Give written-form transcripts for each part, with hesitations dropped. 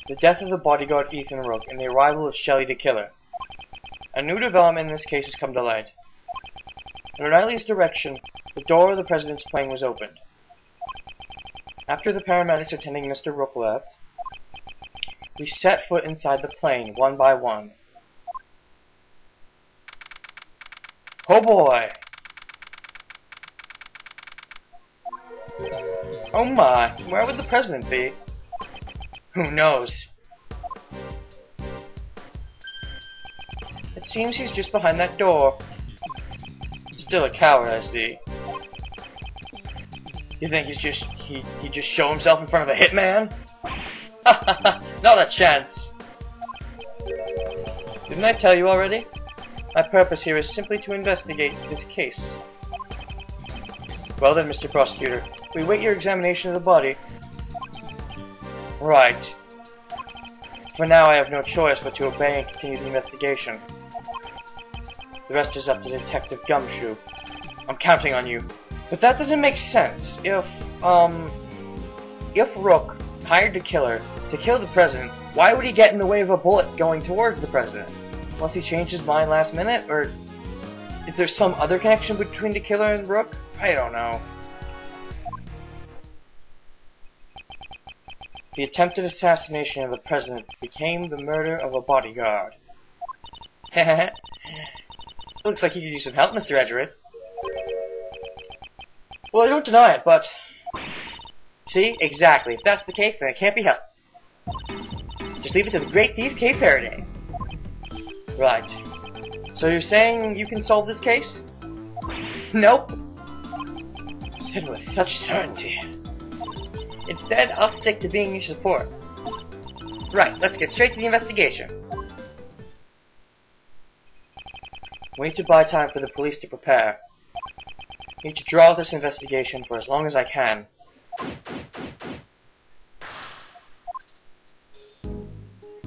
the death of the bodyguard Ethan Rook, and the arrival of Shelley the Killer. A new development in this case has come to light. In Riley's direction, the door of the President's plane was opened. After the paramedics attending Mr. Rook left, we set foot inside the plane, one by one. Oh boy! Oh my, where would the President be? Who knows? It seems he's just behind that door. Still a coward, I see. You think he'd just show himself in front of a hitman? Not a chance. Didn't I tell you already? My purpose here is simply to investigate this case. Well then, Mr. Prosecutor, we wait your examination of the body. Right. For now, I have no choice but to obey and continue the investigation. The rest is up to Detective Gumshoe. I'm counting on you. But that doesn't make sense. If Rook hired the killer to kill the President, why would he get in the way of a bullet going towards the President? Unless he changed his mind last minute? Or is there some other connection between the killer and Rook? I don't know. The attempted assassination of the President became the murder of a bodyguard. Heh. Looks like you could use some help, Mr. Edgeworth. Well, I don't deny it, but... See? Exactly. If that's the case, then it can't be helped. Just leave it to the great thief, Kay Faraday. Right. So you're saying you can solve this case? Nope. Said with such certainty. Instead, I'll stick to being your support. Right, let's get straight to the investigation. We need to buy time for the police to prepare. I need to draw this investigation for as long as I can.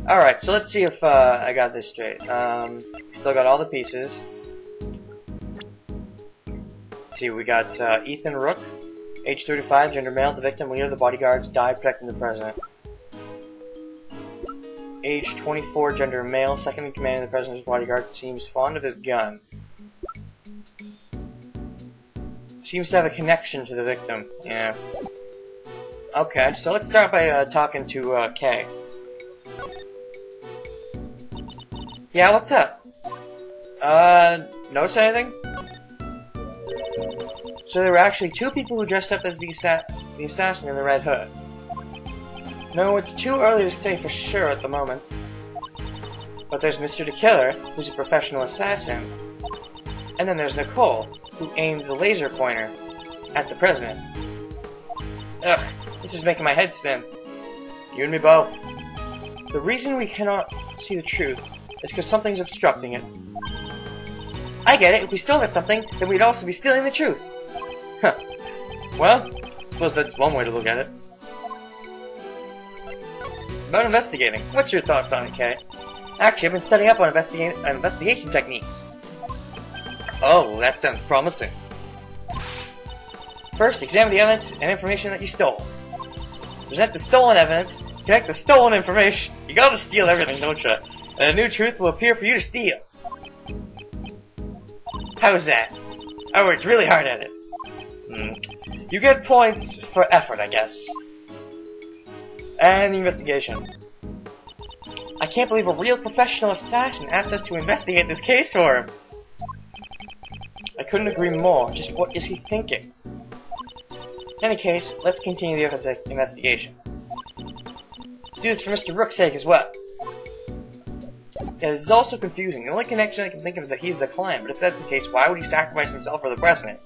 Alright, so let's see if I got this straight. Still got all the pieces. Let's see, we got Ethan Rook, age 35, gender male, the victim, leader of the bodyguards, died protecting the President. Age 24, gender male, second in command of the President's bodyguard, seems fond of his gun. Seems to have a connection to the victim, yeah. Okay, so let's start by talking to Kay. Yeah, what's up? Notice anything? So there were actually two people who dressed up as the assassin in the Red Hood. No, it's too early to say for sure at the moment. But there's Mr. the Killer, who's a professional assassin. And then there's Nicole, who aimed the laser pointer at the President. Ugh, this is making my head spin. You and me both. The reason we cannot see the truth is because something's obstructing it. I get it, if we stole that something, then we'd also be stealing the truth. Huh. Well, I suppose that's one way to look at it. About investigating, what's your thoughts on it, Kay? Actually, I've been studying up on investigation techniques. Oh, that sounds promising. First, examine the evidence and information that you stole. Present the stolen evidence, connect the stolen information. You gotta steal everything, don't you? And a new truth will appear for you to steal. How's that? I worked really hard at it. You get points for effort, I guess. And the investigation. I can't believe a real professional assassin asked us to investigate this case for him. I couldn't agree more. Just what is he thinking? In any case, let's continue the investigation. Let's do this for Mr. Rook's sake as well. Yeah, this is also confusing. The only connection I can think of is that he's the client, but if that's the case, why would he sacrifice himself for the President?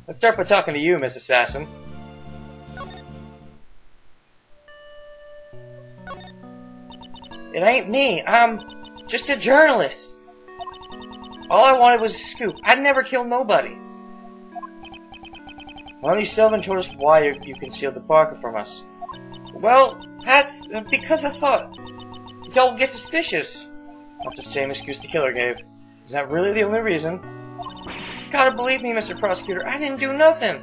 Let's start by talking to you, Miss Assassin. It ain't me. I'm just a journalist. All I wanted was a scoop. I'd never kill nobody. Well, you still haven't told us why you concealed the Parker from us. Well, that's because I thought y'all get suspicious. That's the same excuse the killer gave. Is that really the only reason? Gotta believe me, Mr. Prosecutor. I didn't do nothing.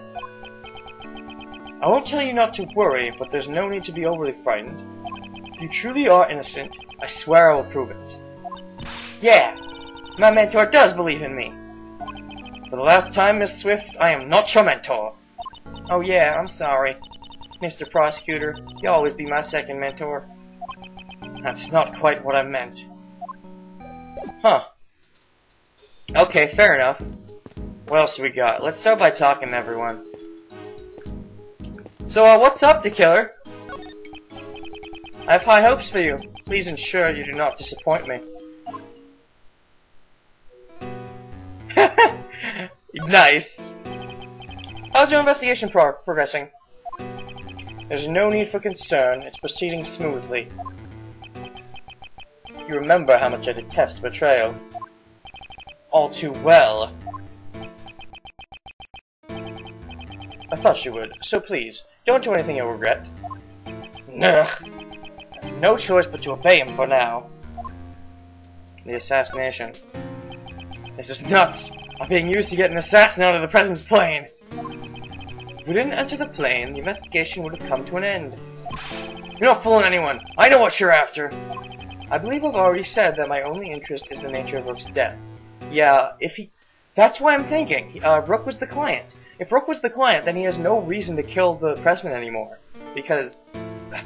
I won't tell you not to worry, but there's no need to be overly frightened. If you truly are innocent, I swear I will prove it. Yeah, my mentor does believe in me. For the last time, Miss Swift, I am not your mentor. Oh yeah, I'm sorry. Mr. Prosecutor, you'll always be my second mentor. That's not quite what I meant. Huh. Okay, fair enough. What else do we got? Let's start by talking to everyone. So, what's up, the killer? I have high hopes for you. Please ensure you do not disappoint me. Nice. How's your investigation progressing? There's no need for concern. It's proceeding smoothly. You remember how much I detest betrayal. All too well. I thought you would, so please, don't do anything you'll regret. Ugh. I have no choice but to obey him for now. The assassination. This is nuts! I'm being used to get an assassin out of the President's plane! If we didn't enter the plane, the investigation would have come to an end. You're not fooling anyone! I know what you're after! I believe I've already said that my only interest is the nature of Rook's death. Yeah, if he... That's why I'm thinking. Rook was the client. If Rook was the client, then he has no reason to kill the President anymore. Because...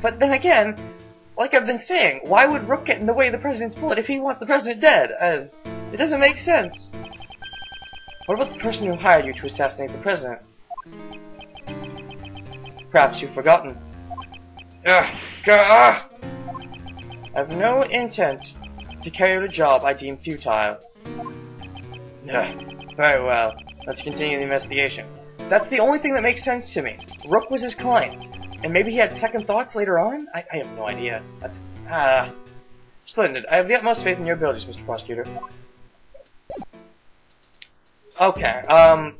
But then again, like I've been saying, why would Rook get in the way of the President's bullet if he wants the President dead? It doesn't make sense. What about the person who hired you to assassinate the President? Perhaps you've forgotten. I have no intent to carry out a job I deem futile. Very well. Let's continue the investigation. That's the only thing that makes sense to me. Rook was his client. And maybe he had second thoughts later on? I have no idea. That's... Splendid. I have the utmost faith in your abilities, Mr. Prosecutor. Okay,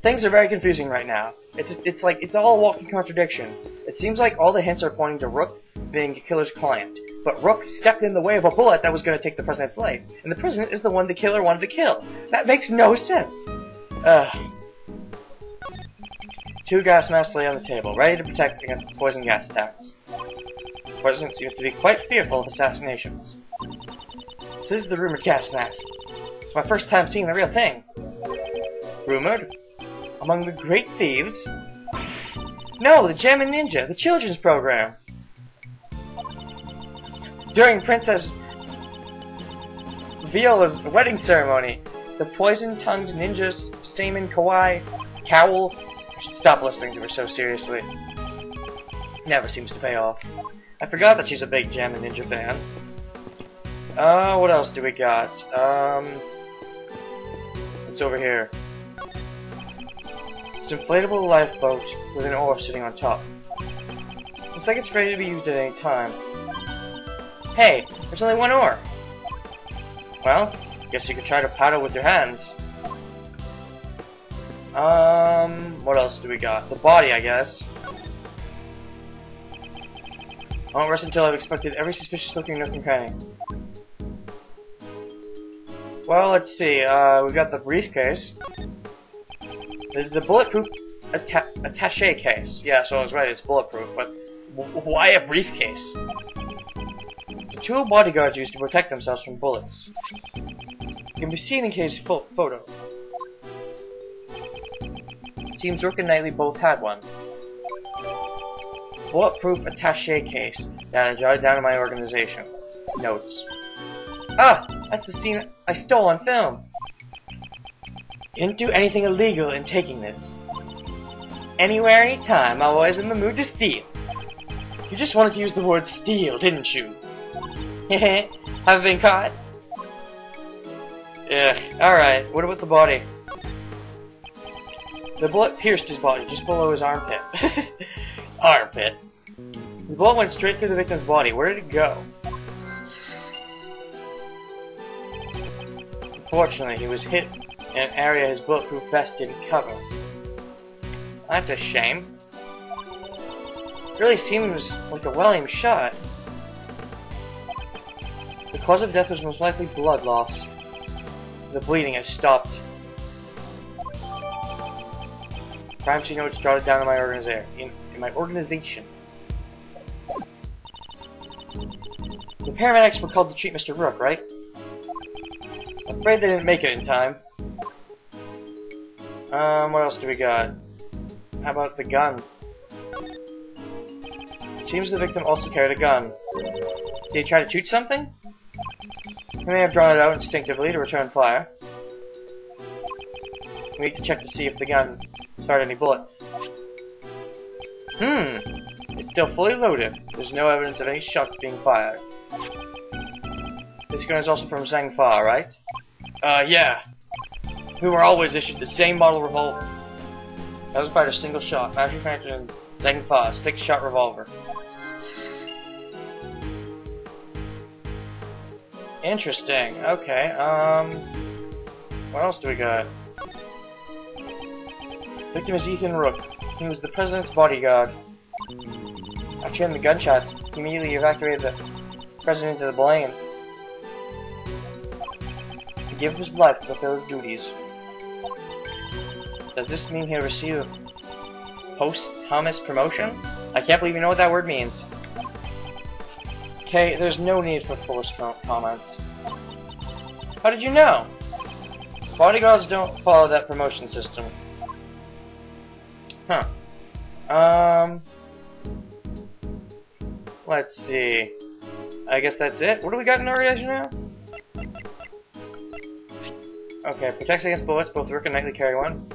things are very confusing right now. It's like, it's all a walking contradiction. It seems like all the hints are pointing to Rook being the killer's client. But Rook stepped in the way of a bullet that was going to take the President's life. And the President is the one the killer wanted to kill. That makes no sense. Two gas masks lay on the table, ready to protect against poison gas attacks. The President seems to be quite fearful of assassinations. So this is the rumored gas mask. It's my first time seeing the real thing. Rumored? Among the great thieves? No, the Gem and Ninja, the children's program. During Princess Viola's wedding ceremony, the poison-tongued ninjas Saman Kawaii Cowl should stop listening to her so seriously. Never seems to pay off. I forgot that she's a big Gem and Ninja fan. What else do we got? What's over here? This inflatable lifeboat with an oar sitting on top. Looks like it's ready to be used at any time. Hey, there's only one oar. Well, guess you could try to paddle with your hands. What else do we got? The body, I guess. I won't rest until I've inspected every suspicious looking nook and cranny. Well, let's see. We've got the briefcase. This is a bulletproof attaché case. Yeah, so I was right, it's bulletproof, but why a briefcase? It's a tool bodyguards use to protect themselves from bullets. It can be seen in case photo. Seems Rook and Knightley both had one. Bulletproof attaché case that I jotted down in my organization. Notes. Ah! That's the scene I stole on film! You didn't do anything illegal in taking this. Anywhere, anytime, I'm always in the mood to steal. You just wanted to use the word steal, didn't you? Heh, haven't been caught? Ugh, alright, what about the body? The bullet pierced his body, just below his armpit. Armpit. The bullet went straight through the victim's body. Where did it go? Unfortunately, he was hit in an area his bulletproof vest didn't cover. That's a shame. It really seems like a well-aimed shot. The cause of death was most likely blood loss. The bleeding has stopped. Crime scene notes jotted down in my in my organization. The paramedics were called to treat Mr. Rook, right? I'm afraid they didn't make it in time. What else do we got? How about the gun? Seems the victim also carried a gun. Did he try to shoot something? He may have drawn it out instinctively to return fire. We need to check to see if the gun has fired any bullets. It's still fully loaded. There's no evidence of any shots being fired. This gun is also from Zhang Fa, right? Yeah. We were always issued the same model revolver. That was fired a single shot, manufactured in Zhang Fa, 6-shot revolver. Interesting. Okay, what else do we got? Victim is Ethan Rook. He was the president's bodyguard. After hearing the gunshots, he immediately evacuated the president to the plane. To give his life to fulfill his duties. Does this mean he'll receive a posthumous promotion? I can't believe you know what that word means. Okay, there's no need for forced comments. How did you know? Bodyguards don't follow that promotion system. Huh. Let's see. I guess that's it. What do we got in our reaction now? Okay, protects against bullets. Both Rook and Knightley carry one.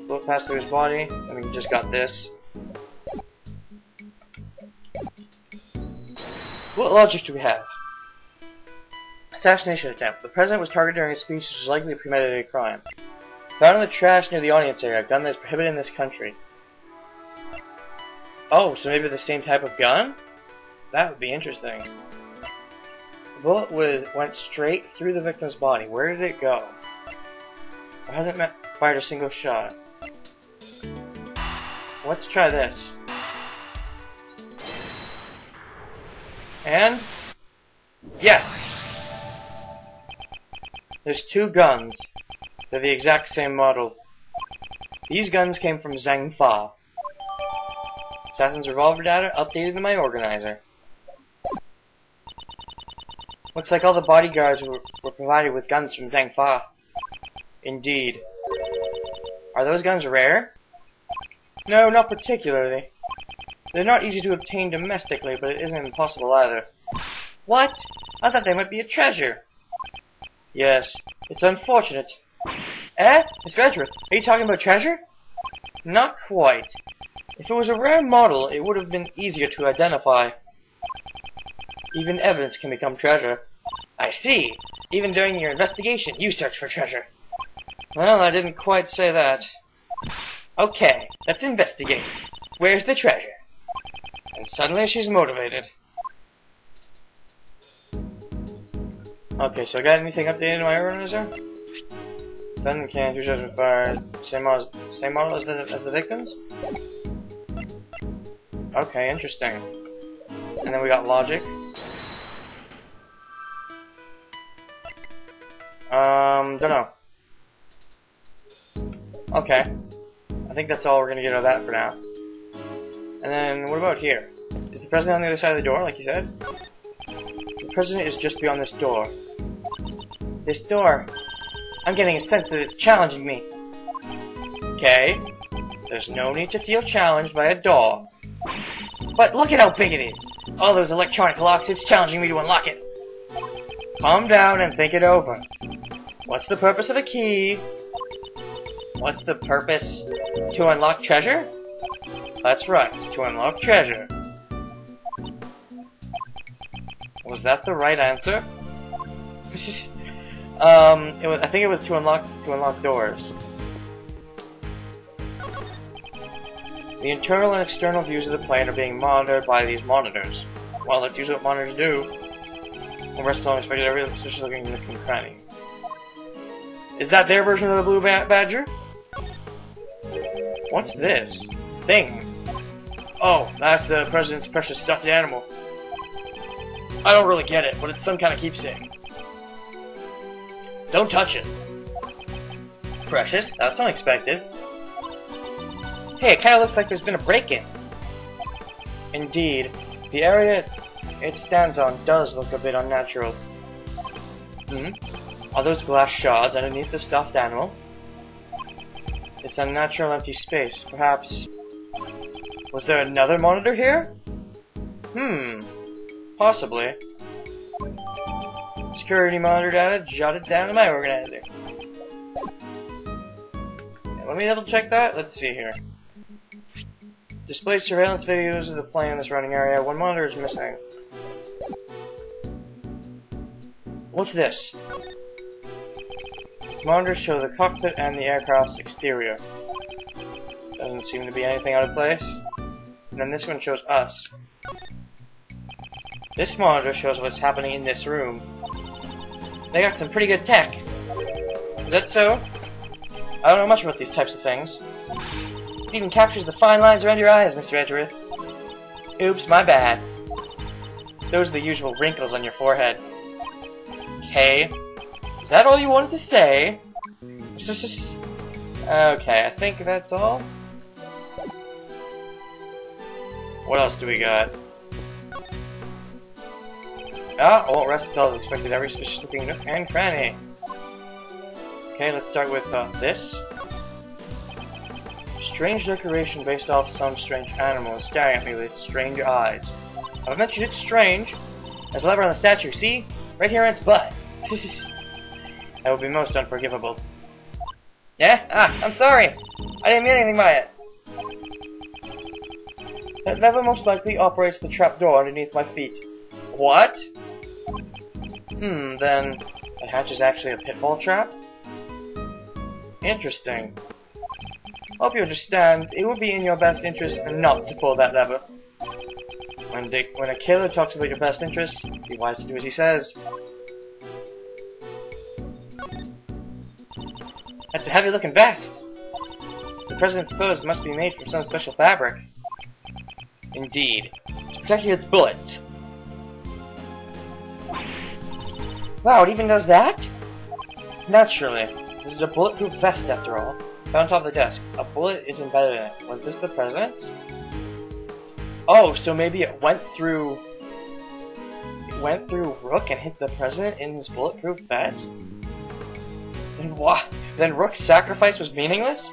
Bullet passed through his body, and we just got this. What logic do we have? Assassination attempt. The president was targeted during a speech which was likely a premeditated crime. Found in the trash near the audience area, a gun that is prohibited in this country. Oh, so maybe the same type of gun? That would be interesting. The bullet went straight through the victim's body. Where did it go? It hasn't fired a single shot. Let's try this. And... yes! There's 2 guns. They're the exact same model. These guns came from Zhang Fa. Assassin's revolver data updated in my organizer. Looks like all the bodyguards were provided with guns from Zhang Fa. Indeed. Are those guns rare? No, not particularly. They're not easy to obtain domestically, but it isn't impossible either. What? I thought they might be a treasure. Yes, it's unfortunate. Mr. Edgeworth, are you talking about treasure? Not quite. If it was a rare model, it would have been easier to identify. Even evidence can become treasure. I see. Even during your investigation, you searched for treasure. Well, I didn't quite say that. Okay, let's investigate. Where's the treasure? And suddenly she's motivated. Okay, so I got anything updated in my organizer? Gun can, 2 shots were fired. Same model as the victims? Okay, interesting. And then we got logic. Don't know. Okay. I think that's all we're gonna get out of that for now. And then, what about here? Is the president on the other side of the door, like you said? The president is just beyond this door. This door. I'm getting a sense that it's challenging me. Okay. There's no need to feel challenged by a door. But look at how big it is. All those electronic locks, it's challenging me to unlock it. Calm down and think it over. What's the purpose of a key? What's the purpose? To unlock treasure? That's right, to unlock treasure. Was that the right answer? I think it was to unlock doors. The internal and external views of the plane are being monitored by these monitors. Well, let's use what monitors do. When rest of the expected every position looking in the cranny. Is that their version of the blue badger? What's this? Thing. Oh, that's the president's precious stuffed animal. I don't really get it, but it's some kind of keepsake. Don't touch it. Precious? That's unexpected. Hey, it kinda looks like there's been a break-in. Indeed, the area it stands on does look a bit unnatural. Are those glass shards underneath the stuffed animal? It's unnatural empty space. Perhaps... Was there another monitor here? Possibly. Security monitor data jotted down in my organizer. Let me double check that. Let's see here. Display surveillance videos of the plane in this running area. One monitor is missing. What's this? These monitors show the cockpit and the aircraft's exterior. Doesn't seem to be anything out of place. And then this one shows us. This monitor shows what's happening in this room. They got some pretty good tech. Is that so? I don't know much about these types of things. It even captures the fine lines around your eyes, Mr. Edgeworth. Oops, my bad. Those are the usual wrinkles on your forehead. Okay. Is that all you wanted to say? Okay, I think that's all. What else do we got? Rest tells expected every suspicious looking nook and cranny. Okay, let's start with this. Strange decoration based off some strange animal staring at me with strange eyes. I've mentioned it's strange. There's a lever on the statue, see? Right here in its butt. That would be most unforgivable. Yeah? I'm sorry. I didn't mean anything by it. That lever most likely operates the trapdoor underneath my feet. What? Then the hatch is actually a pitfall trap? Interesting. Hope you understand, it would be in your best interest not to pull that lever. When a killer talks about your best interests, be wise to do as he says. That's a heavy looking vest. The president's clothes must be made from some special fabric. Indeed. It's protecting its bullets. Wow, it even does that? Naturally. This is a bulletproof vest after all. Found on top of the desk. A bullet is embedded in it. Was this the president's? Oh, so maybe it went through... It went through Rook and hit the president in his bulletproof vest? Then what? Then Rook's sacrifice was meaningless?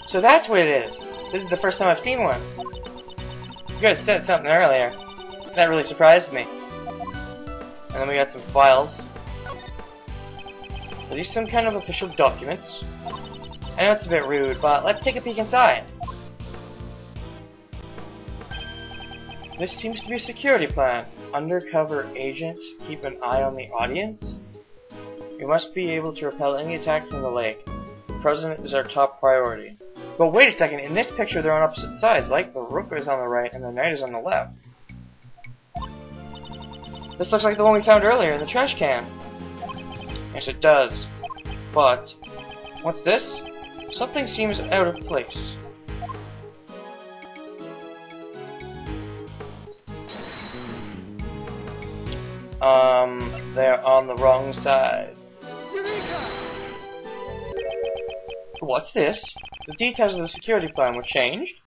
So that's what it is. This is the first time I've seen one. You guys said something earlier. That really surprised me. And then we got some files. Are these some kind of official documents? I know it's a bit rude, but let's take a peek inside. This seems to be a security plan. Undercover agents keep an eye on the audience. We must be able to repel any attack from the lake. The president is our top priority. But wait a second, in this picture they're on opposite sides, like the Rook is on the right and the Knight is on the left. This looks like the one we found earlier in the trash can. Yes, it does. But, what's this? Something seems out of place. They're on the wrong sides. What's this? The details of the security plan were changed?